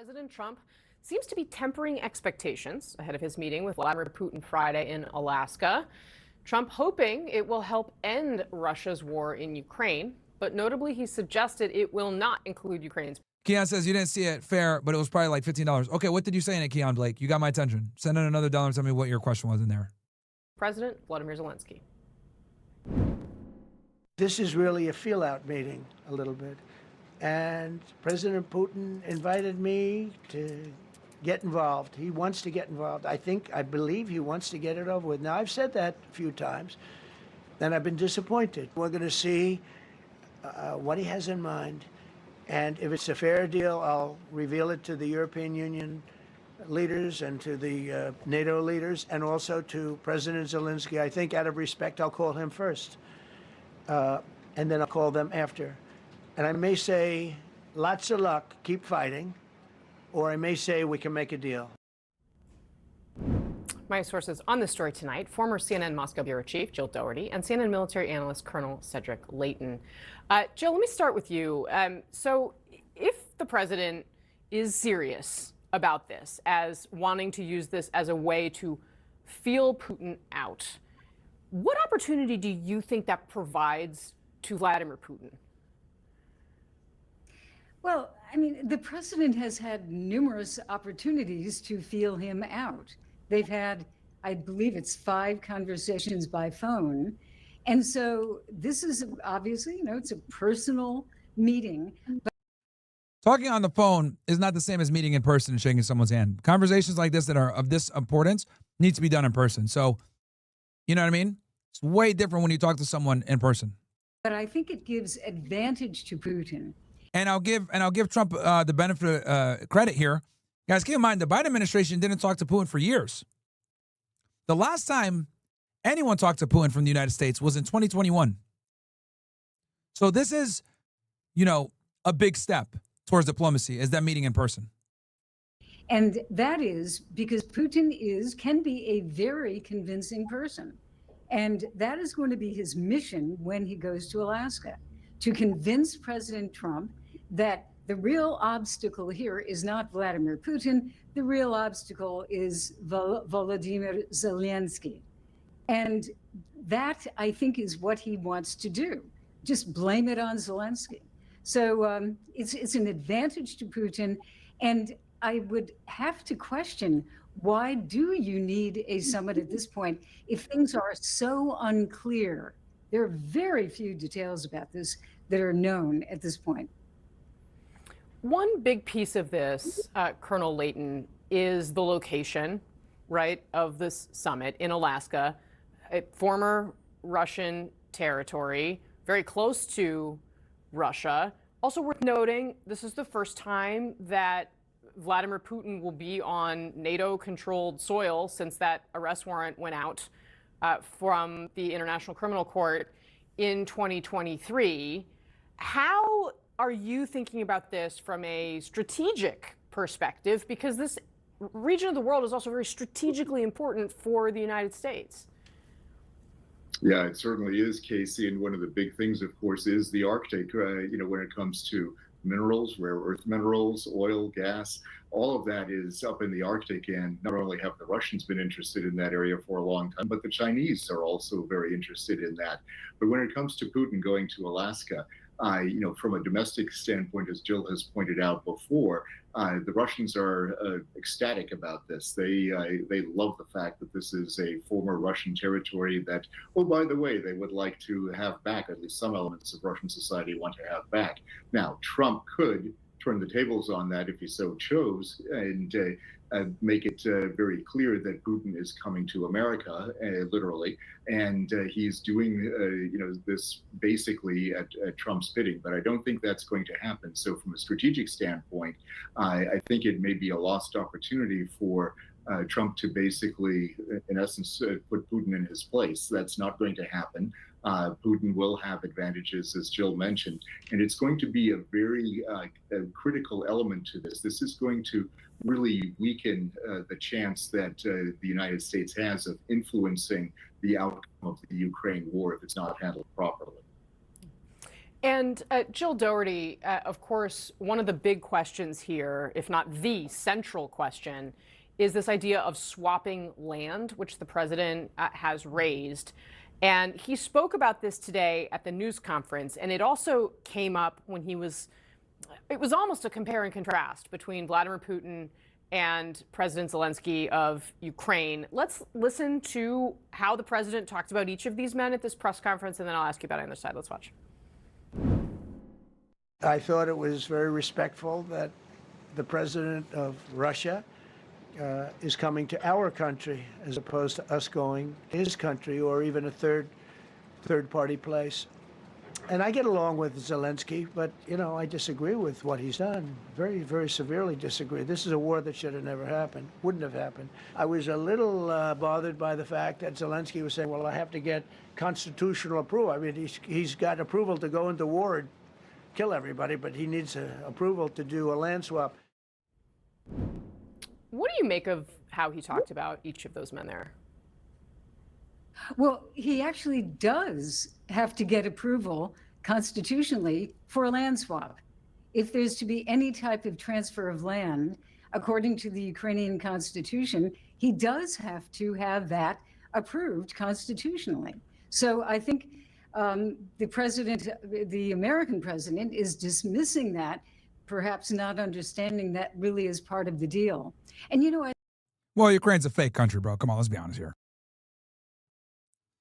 President Trump seems to be tempering expectations ahead of his meeting with Vladimir Putin Friday in Alaska. Trump hoping it will help end Russia's war in Ukraine, but notably he suggested it will not include Ukraine's. Keon says you didn't see it fair, but it was probably like $15. Okay, what did you say in it, Keon Blake? You got my attention. Send in another dollar and tell me what your question was in there. President Vladimir Zelensky. This is really a feel-out meeting, a little bit. And President Putin invited me to get involved. He wants to get involved. I believe he wants to get it over with. Now, I've said that a few times, and I've been disappointed. We're going to see what he has in mind. And if it's a fair deal, I'll reveal it to the European Union leaders and to the NATO leaders and also to President Zelensky. I think out of respect, I'll call him first. And then I'll call them after. And I may say, lots of luck, keep fighting, or I may say we can make a deal. My sources on this story tonight, former CNN Moscow bureau chief Jill Dougherty and CNN military analyst Colonel Cedric Leighton. Jill, let me start with you. So if the president is serious about this, as wanting to use this as a way to feel Putin out, what opportunity do you think that provides to Vladimir Putin? Well, I mean, the president has had numerous opportunities to feel him out. They've had, I believe it's 5 conversations by phone. And so this is obviously, it's a personal meeting. But talking on the phone is not the same as meeting in person and shaking someone's hand. Conversations like this that are of this importance need to be done in person. So, you know what I mean? It's way different when you talk to someone in person. But I think it gives advantage to Putin. And I'll give Trump the benefit of credit here. Guys, keep in mind, the Biden administration didn't talk to Putin for years. The last time anyone talked to Putin from the United States was in 2021. So this is, a big step towards diplomacy, is that meeting in person. And that is because Putin can be a very convincing person. And that is going to be his mission when he goes to Alaska, to convince President Trump that the real obstacle here is not Vladimir Putin. The real obstacle is Volodymyr Zelensky. And that, I think, is what he wants to do. Just blame it on Zelensky. So it's an advantage to Putin. And I would have to question, why do you need a summit at this point if things are so unclear? There are very few details about this that are known at this point. One big piece of this, Colonel Leighton, is the location, right, of this summit in Alaska, a former Russian territory, very close to Russia. Also worth noting, this is the first time that Vladimir Putin will be on NATO-controlled soil since that arrest warrant went out from the International Criminal Court in 2023. How are you thinking about this from a strategic perspective? Because this region of the world is also very strategically important for the United States. Yeah, it certainly is, Casey. And one of the big things, of course, is the Arctic, when it comes to minerals, rare earth minerals, oil, gas, all of that is up in the Arctic. And not only have the Russians been interested in that area for a long time, but the Chinese are also very interested in that. But when it comes to Putin going to Alaska, from a domestic standpoint, as Jill has pointed out before, the Russians are ecstatic about this. They love the fact that this is a former Russian territory that, oh, by the way, they would like to have back. At least some elements of Russian society want to have back. Now, Trump could turn the tables on that if he so chose, and make it very clear that Putin is coming to America, literally, and he's doing this basically at Trump's bidding. But I don't think that's going to happen. So from a strategic standpoint, I think it may be a lost opportunity for Trump to basically, in essence, put Putin in his place. That's not going to happen. Putin will have advantages, as Jill mentioned, and it's going to be a very critical element to this. This is going to really weaken the chance that the United States has of influencing the outcome of the Ukraine war if it's not handled properly. And Jill Doherty, of course, one of the big questions here, if not the central question, is this idea of swapping land, which the president has raised. And he spoke about this today at the news conference. And it also came up when it was almost a compare and contrast between Vladimir Putin and President Zelensky of Ukraine. Let's listen to how the president talked about each of these men at this press conference, and then I'll ask you about it on the other side. Let's watch. I thought it was very respectful that the president of Russia is coming to our country as opposed to us going to his country or even a third-party place. And I get along with Zelensky, but, you know, I disagree with what he's done. Very, very severely disagree. This is a war that should have never happened, wouldn't have happened. I was a little bothered by the fact that Zelensky was saying, well, I have to get constitutional approval. I mean, he's got approval to go into war and kill everybody, but he needs approval to do a land swap. What do you make of how he talked about each of those men there? Well, he actually does have to get approval constitutionally for a land swap. If there's to be any type of transfer of land, according to the Ukrainian constitution, he does have to have that approved constitutionally. So I think the American president is dismissing that, perhaps not understanding that really is part of the deal. And, you know, Well, Ukraine's a fake country, bro. Come on, let's be honest here.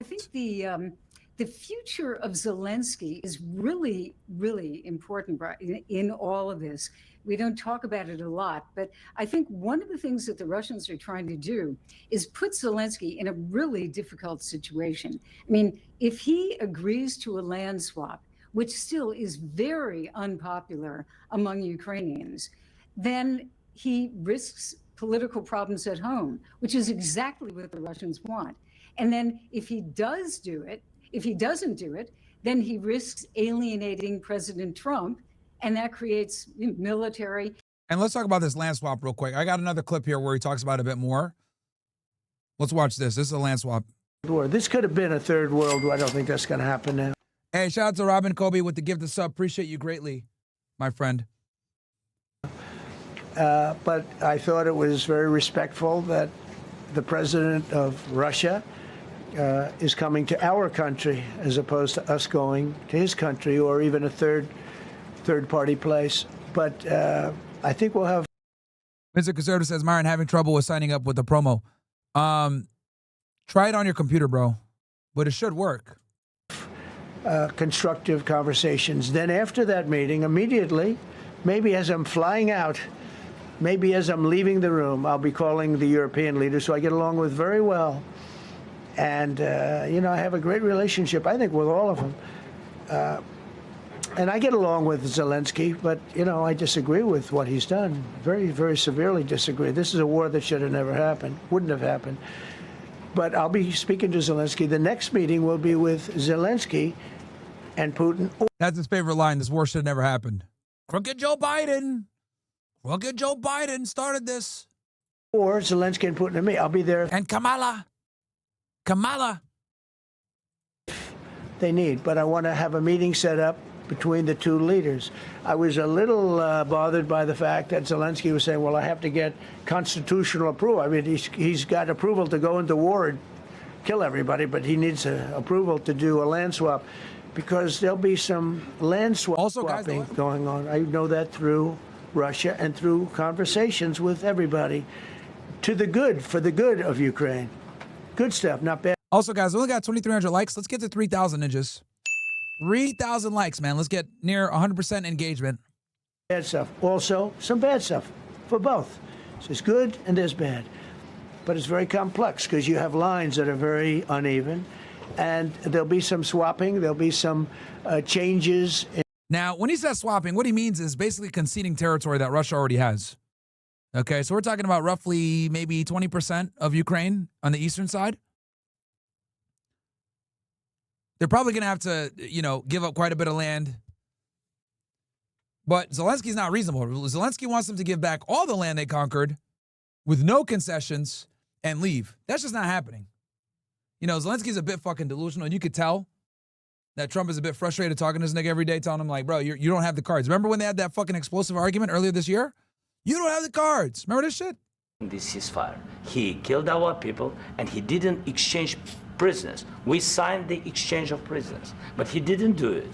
I think the future of Zelensky is really, really important in all of this. We don't talk about it a lot, but I think one of the things that the Russians are trying to do is put Zelensky in a really difficult situation. I mean, if he agrees to a land swap, which still is very unpopular among Ukrainians, then he risks political problems at home, which is exactly what the Russians want. And then if he does do it, if he doesn't do it, then he risks alienating President Trump, and that creates military. And let's talk about this land swap real quick. I got another clip here where he talks about it a bit more. Let's watch this. This is a land swap. This could have been a third world war. I don't think that's going to happen now. Hey, shout out to Robin Kobe with the gift of sub. Appreciate you greatly, my friend. But I thought it was very respectful that the president of Russia is coming to our country as opposed to us going to his country or even a third-party place. But I think we'll have. Mr. Conservative says, Myron, having trouble with signing up with the promo. Try it on your computer, bro. But it should work. Constructive conversations. Then after that meeting, immediately, maybe as I'm flying out, maybe as I'm leaving the room, I'll be calling the European leaders who I get along with very well. And, you know, I have a great relationship, I think, with all of them. And I get along with Zelensky, but, you know, I disagree with what he's done. Very, very severely disagree. This is a war that should have never happened, wouldn't have happened. But I'll be speaking to Zelensky. The next meeting will be with Zelensky and Putin. That's his favorite line. This war should have never happened. Crooked Joe Biden. Crooked Joe Biden started this. Or Zelensky and Putin and me. I'll be there. And Kamala. They need, but I want to have a meeting set up between the two leaders. I was a little bothered by the fact that Zelensky was saying, well, I have to get constitutional approval. I mean, he's got approval to go into war and kill everybody, but he needs approval to do a land swap because there'll be some land swapping going on. I know that through Russia and through conversations with everybody to the good, for the good of Ukraine. Good stuff, not bad. Also, guys, we only got 2,300 likes. Let's get to 3,000 ninjas. 3,000 likes, man. Let's get near 100% engagement. Bad stuff. Also, some bad stuff for both. So there's good and there's bad. But it's very complex because you have lines that are very uneven. And there'll be some swapping. There'll be some changes. Now, when he says swapping, what he means is basically conceding territory that Russia already has. Okay, so we're talking about roughly maybe 20% of Ukraine on the eastern side. They're probably going to have to, you know, give up quite a bit of land. But Zelensky's not reasonable. Zelensky wants them to give back all the land they conquered with no concessions and leave. That's just not happening. You know, Zelensky's a bit fucking delusional, and you could tell. that Trump is a bit frustrated talking to this nigga every day, telling him like, bro, you don't have the cards. Remember when they had that fucking explosive argument earlier this year? You don't have the cards. Remember this shit? This ceasefire. He killed our people and he didn't exchange prisoners. We signed the exchange of prisoners, but he didn't do it.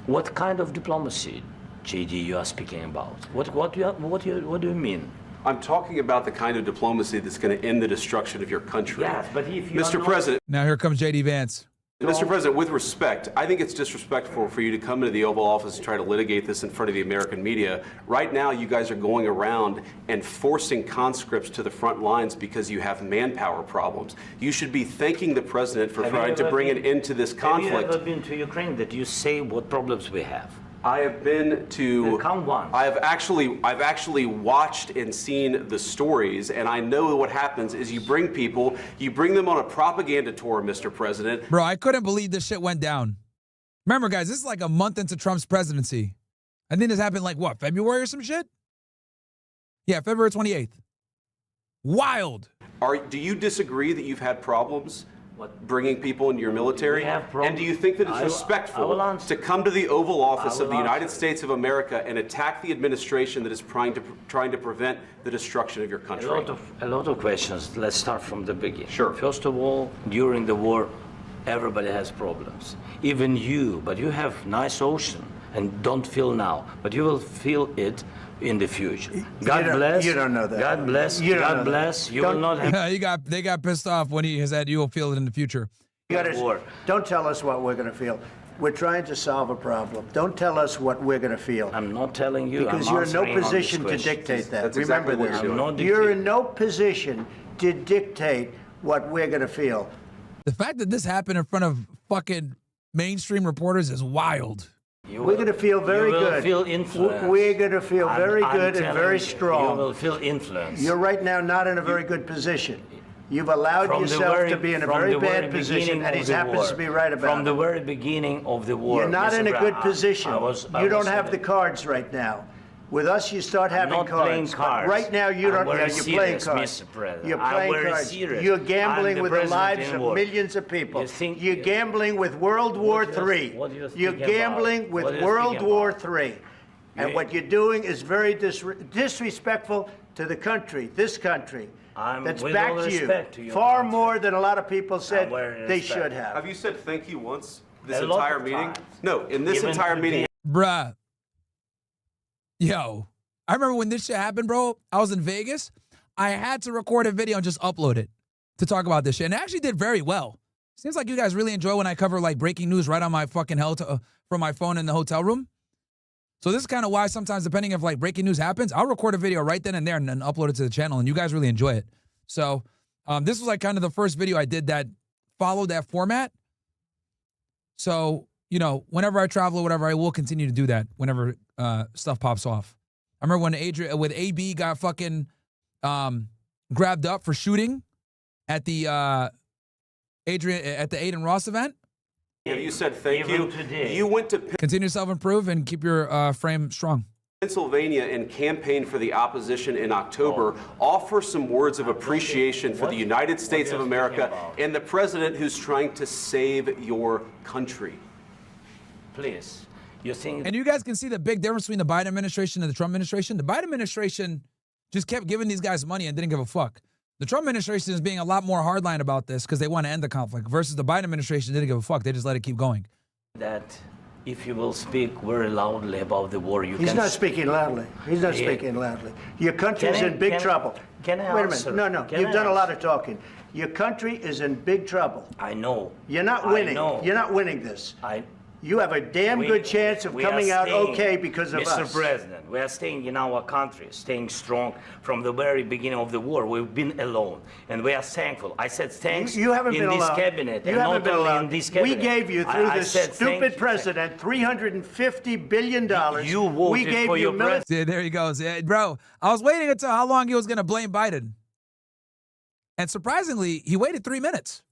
What kind of diplomacy, JD, you are speaking about? What do you mean? I'm talking about the kind of diplomacy that's going to end the destruction of your country. Yes, but if you Mr. President. Now here comes JD Vance. Mr. President, with respect, I think it's disrespectful for you to come into the Oval Office and try to litigate this in front of the American media. Right now, you guys are going around and forcing conscripts to the front lines because you have manpower problems. You should be thanking the president for trying to bring an end to this conflict. Have you ever been to Ukraine that you say what problems we have? I have been to. Come once. I've actually watched and seen the stories, and I know what happens is you bring them on a propaganda tour, Mr. President. Bro, I couldn't believe this shit went down. Remember, guys, this is like a month into Trump's presidency. I think this happened like, what, February or some shit? Yeah, February 28th. Wild. Do you disagree that you've had problems bringing people into your military? We have problems. And do you think that it's respectful to come to the Oval Office of the United States of America and attack the administration that is trying to prevent the destruction of your country? A lot of questions. Let's start from the beginning. Sure. First of all, during the war, everybody has problems. Even you, but you have nice ocean and don't feel now, but you will feel it in the future. God bless. You don't know that. God bless. God bless. You will not have They got pissed off when he said you will feel it in the future. war. Don't tell us what we're going to feel. We're trying to solve a problem. Don't tell us what we're going to feel. I'm not telling you. Because I'm you're in no answering on this position to question. dictate that. That's Remember exactly what this. you're doing. I'm not You're dictating. in no position to dictate what we're going to feel. The fact that this happened in front of fucking mainstream reporters is wild. We're going to feel very you will good. Feel influence. We're going to feel very good and telling very you, strong. You will feel influence. You're right now not in a very good position. You've allowed From the yourself very- to be in a from very the bad very position, beginning and he of the happens war. to be right about From the it. very beginning of the war. You're not Mr. in a good Brown, position. I You don't was have in the cards right now. With us, you start having not playing cards. cards. But right now, you I'm don't. very You're playing serious, cards. Mr. President. You're I'm playing very cards. serious. You're I'm gambling the with the president lives in of war. millions of people. You think You're you- gambling with World War What do you- III. what do you think You're about? gambling with What do you World think War about? III. And what you're doing is very disrespectful to the country, this country. That's with back all to respect to you. your Far country. more than a lot of people said very they respect. should have. Have you said thank you once this A lot entire of meeting? times. No, in this Even entire today. meeting. Bruh. Yo, I remember when this shit happened, bro. I was in Vegas. I had to record a video and just upload it to talk about this shit. And it actually did very well. Seems like you guys really enjoy when I cover like breaking news right on my fucking from my phone in the hotel room. So this is kind of why sometimes, depending if like breaking news happens, I'll record a video right then and there and then upload it to the channel, and you guys really enjoy it. So this was like kind of the first video I did that followed that format. So, you know, whenever I travel or whatever, I will continue to do that whenever stuff pops off. I remember when AB got fucking grabbed up for shooting at the Aiden Ross event. Have you said thank Even you? today. You went to Continue to self-improve and keep your frame strong. Pennsylvania and campaigned for the opposition in October. Offer some words of appreciation for the United States of America and the president who's trying to save your country. Please. You think And you guys can see the big difference between the Biden administration and the Trump administration. The Biden administration just kept giving these guys money and didn't give a fuck. The Trump administration is being a lot more hardline about this because they want to end the conflict, versus the Biden administration didn't give a fuck. They just let it keep going. that if you will speak very loudly about the war, you He's can... not speaking loudly. He's not Yeah. speaking loudly. Your country is Can I- in big can I- trouble. can I Wait a answer? minute. No. Can You've I done a lot answer? of talking. Your country is in big trouble. I know. You're not I winning. know. You're not winning this. I... You have a damn We- good chance of we are coming out staying, okay because of Mr. us. President, we are staying in our country, staying strong from the very beginning of the war. We've been alone, and we are thankful. I said thanks You haven't in been this alone. cabinet, You and haven't not been only alone. in this We cabinet. gave you, through I this said thank stupid you. president, $350 billion. You voted we gave for you your military. See, there he goes. Yeah, bro, I was waiting until how long he was going to blame Biden. And surprisingly, he waited 3 minutes.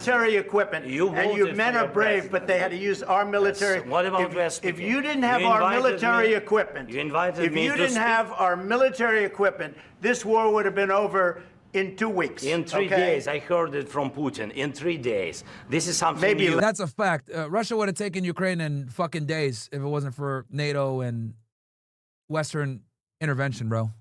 Equipment, You and you voted men for are your brave, president. but they had to use our military. Yes. What about if, West if speaking? you didn't have You our invited military me- equipment, you invited if me you to didn't speak. have our military equipment, this war would have been over in 2 weeks. In 3 okay? days, I heard it from Putin. In 3 days. This is something Maybe new. That's a fact. Russia would have taken Ukraine in fucking days if it wasn't for NATO and Western intervention, bro.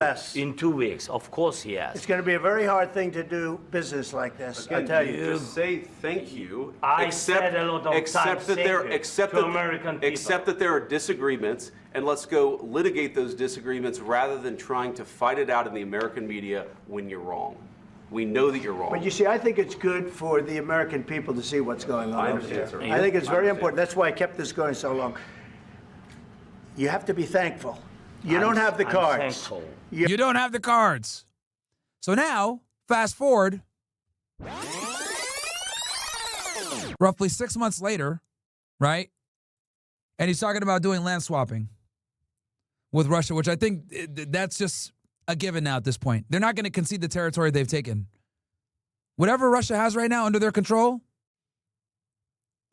Less. In 2 weeks, of course, yes. It's going to be a very hard thing to do business like this. I tell you. Just say thank you. I said a lot of times that there, thank you accept to that, American people. accept that there are disagreements, and let's go litigate those disagreements rather than trying to fight it out in the American media when you're wrong. We know that you're wrong. But you see, I think it's good for the American people to see what's going on. I over understand, there. sir. I think it's I very understand. important. That's why I kept this going so long. You have to be thankful. You don't have the I'm cards. thankful. You don't have the cards. So now, fast forward, roughly 6 months later, right? And he's talking about doing land swapping with Russia, which I think that's just a given now at this point. They're not going to concede the territory they've taken. Whatever Russia has right now under their control,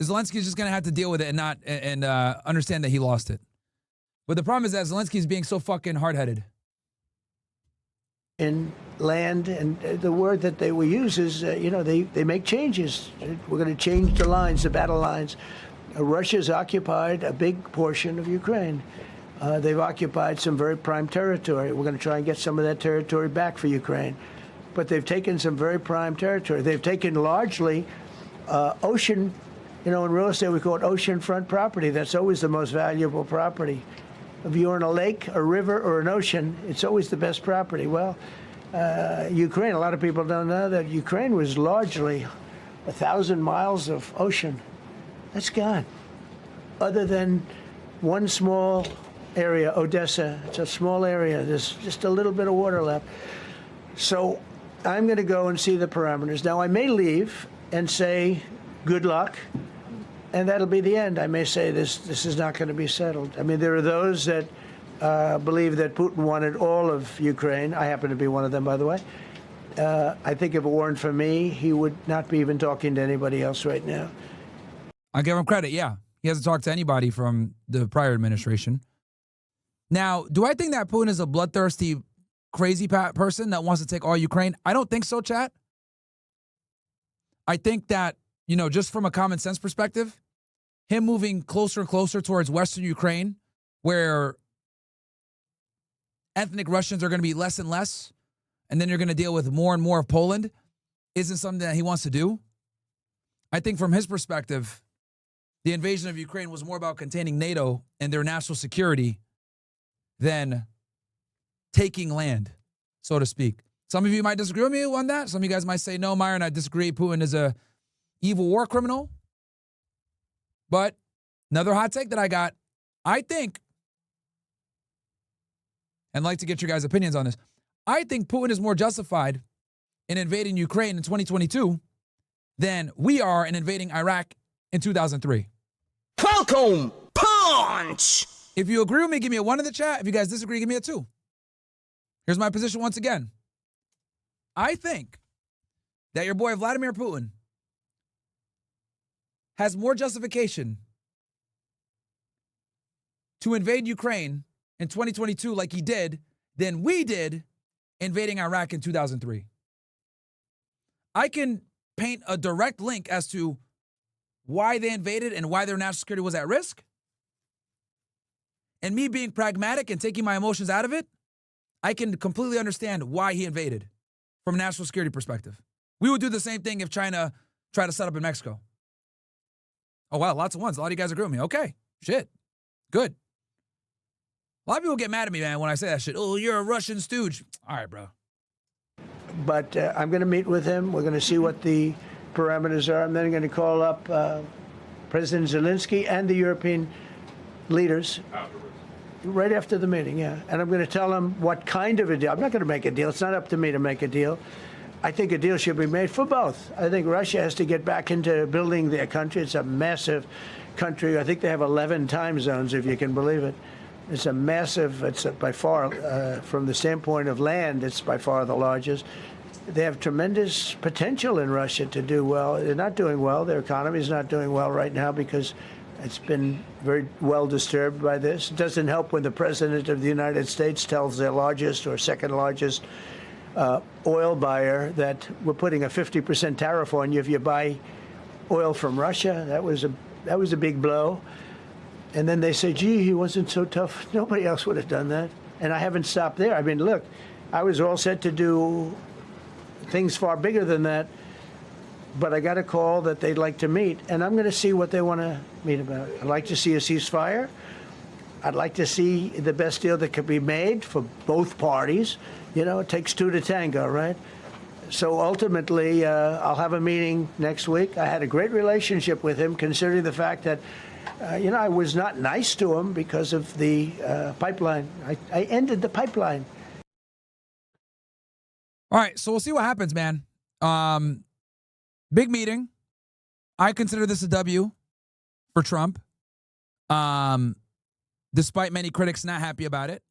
Zelensky's just going to have to deal with it and not understand that he lost it. But the problem is that Zelensky's being so fucking hard-headed. In land, and the word that they will use is, they make changes. We're going to change the lines, the battle lines. Russia's occupied a big portion of Ukraine. They've occupied some very prime territory. We're going to try and get some of that territory back for Ukraine. But they've taken some very prime territory. They've taken largely ocean, in real estate we call it oceanfront property. That's always the most valuable property. If you're in a lake, a river, or an ocean, it's always the best property. Well, Ukraine, a lot of people don't know that Ukraine was largely 1,000 miles of ocean. That's gone. Other than one small area, Odessa, it's a small area. There's just a little bit of water left. So I'm going to go and see the parameters. Now, I may leave and say, good luck. And that'll be the end. I may say this is not going to be settled. I mean, there are those that believe that Putin wanted all of Ukraine. I happen to be one of them, by the way. I think if it weren't for me, he would not be even talking to anybody else right now. I'll give him credit, yeah. He hasn't talked to anybody from the prior administration. Now, do I think that Putin is a bloodthirsty, crazy person that wants to take all Ukraine? I don't think so, chat. I think that, just from a common sense perspective, him moving closer and closer towards Western Ukraine, where ethnic Russians are going to be less and less, and then you're going to deal with more and more of Poland, isn't something that he wants to do. I think from his perspective, the invasion of Ukraine was more about containing NATO and their national security than taking land, so to speak. Some of you might disagree with me on that. Some of you guys might say, no, Myron, I disagree. Putin is a evil war criminal. But another hot take that I got, I think, and I'd like to get your guys' opinions on this, I think Putin is more justified in invading Ukraine in 2022 than we are in invading Iraq in 2003. Welcome, punch! If you agree with me, give me a 1 in the chat. If you guys disagree, give me a 2. Here's my position once again. I think that your boy Vladimir Putin has more justification to invade Ukraine in 2022 like he did than we did invading Iraq in 2003. I can paint a direct link as to why they invaded and why their national security was at risk. And me being pragmatic and taking my emotions out of it, I can completely understand why he invaded from a national security perspective. We would do the same thing if China tried to set up in Mexico. Oh, wow, lots of ones. A lot of you guys agree with me. Okay, shit, good. A lot of people get mad at me, man, when I say that shit. Oh, you're a Russian stooge. All right, bro. But I'm going to meet with him. We're going to see what the parameters are. I'm then going to call up President Zelensky and the European leaders. Right after the meeting, yeah. And I'm going to tell them what kind of a deal. I'm not going to make a deal. It's not up to me to make a deal. I think a deal should be made for both. I think Russia has to get back into building their country. It's a massive country. I think they have 11 time zones, if you can believe it. It's a massive, it's by far, from the standpoint of land, it's by far the largest. They have tremendous potential in Russia to do well. They're not doing well. Their economy is not doing well right now because it's been very well disturbed by this. It doesn't help when the President of the United States tells their largest or second largest oil buyer that we're putting a 50% tariff on you if you buy oil from Russia. That was a big blow. And then they say, gee, he wasn't so tough. Nobody else would have done that. And I haven't stopped there. I mean, look, I was all set to do things far bigger than that, but I got a call that they'd like to meet, and I'm going to see what they want to meet about. I'd like to see a ceasefire. I'd like to see the best deal that could be made for both parties. You know, it takes two to tango, right? So ultimately, I'll have a meeting next week. I had a great relationship with him, considering the fact that, I was not nice to him because of the pipeline. I ended the pipeline. All right, so we'll see what happens, man. Big meeting. I consider this a W for Trump, despite many critics not happy about it.